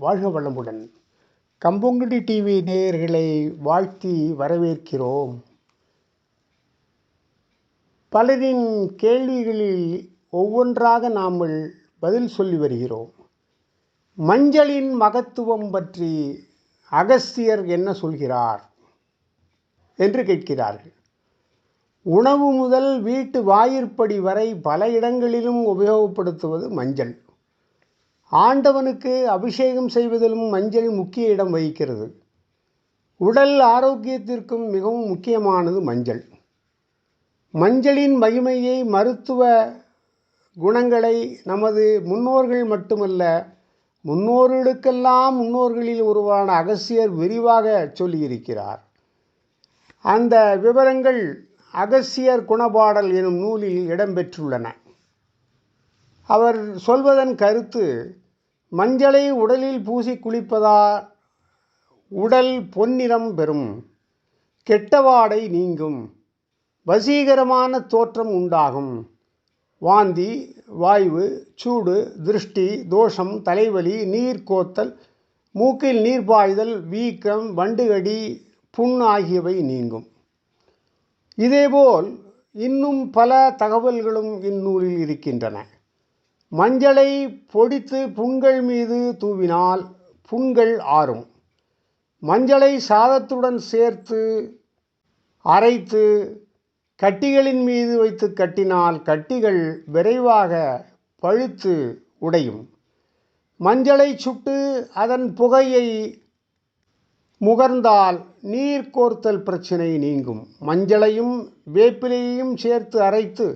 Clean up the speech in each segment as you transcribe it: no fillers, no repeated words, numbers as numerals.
வாழ்க வளமுடன். கம்பொங்குடி டிவி நேயர்களை வாழ்த்தி வரவேற்கிறோம். பலரின் கேள்விகளில் ஒவ்வொன்றாக நாம் பதில் சொல்லி வருகிறோம். மஞ்சளின் மகத்துவம் பற்றி அகஸ்தியர் என்ன சொல்கிறார் என்று கேட்கிறார்கள். உணவு முதல் வீட்டு வாயிற்படி வரை பல இடங்களிலும் உபயோகப்படுத்துவது மஞ்சள். ஆண்டவனுக்கு அபிஷேகம் செய்வதிலும் மஞ்சள் முக்கிய இடம் வகிக்கிறது. உடல் ஆரோக்கியத்திற்கும் மிகவும் முக்கியமானது மஞ்சள். மஞ்சளின் மகிமையை, மருத்துவ குணங்களை நமது முன்னோர்கள் மட்டுமல்ல, முன்னோர்களுக்கெல்லாம் முன்னோர்களில் ஒருவரான அகஸ்தியர் விரிவாக சொல்லியிருக்கிறார். அந்த விவரங்கள் அகஸ்தியர் குணபாடல் எனும் நூலில் இடம்பெற்றுள்ளன. அவர் சொல்வதன் கருத்து, மஞ்சளை உடலில் பூசி குளிப்பதால் உடல் பொன்னிறம் பெறும், கெட்டவாடை நீங்கும், வசீகரமான தோற்றம் உண்டாகும், வாந்தி, வாய்வு, சூடு, திருஷ்டி, தோஷம், தலைவலி, நீர் கோத்தல், மூக்கில் நீர் பாய்தல், வீக்கம், வண்டுகடி, புண் ஆகியவை நீங்கும். இதேபோல் இன்னும் பல தகவல்களும் இந்நூலில் இருக்கின்றன. மஞ்சளை பொடித்து புண்கள் மீது தூவினால் புண்கள் ஆறும். மஞ்சளை சாதத்துடன் சேர்த்து அரைத்து கட்டிகளின் மீது வைத்து கட்டினால் கட்டிகள் விரைவாக பழுத்து உடையும். மஞ்சளை சுட்டு அதன் புகையை முகர்ந்தால் நீர் கோர்த்தல் பிரச்சனை நீங்கும். மஞ்சளையும் வேப்பிலையையும் சேர்த்து அரைத்து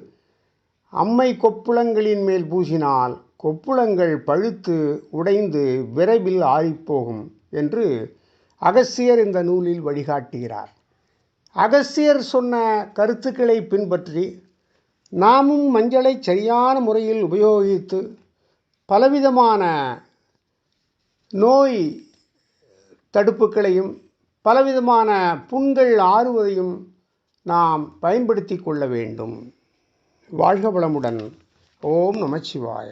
அம்மை கொப்புளங்களின் மேல் பூசினால் கொப்புளங்கள் பழுத்து உடைந்து விரைவில் ஆறிப்போகும் என்று அகஸ்தியர் இந்த நூலில் வழிகாட்டுகிறார். அகஸ்தியர் சொன்ன கருத்துக்களை பின்பற்றி நாமும் மஞ்சளை சரியான முறையில் உபயோகித்து பலவிதமான நோய் தடுப்புகளையும் பலவிதமான புண்கள் ஆறுவதையும் நாம் பயன்படுத்தி கொள்ள வேண்டும். வாழ்க வளமுடன். ஓம் நமச்சிவாய.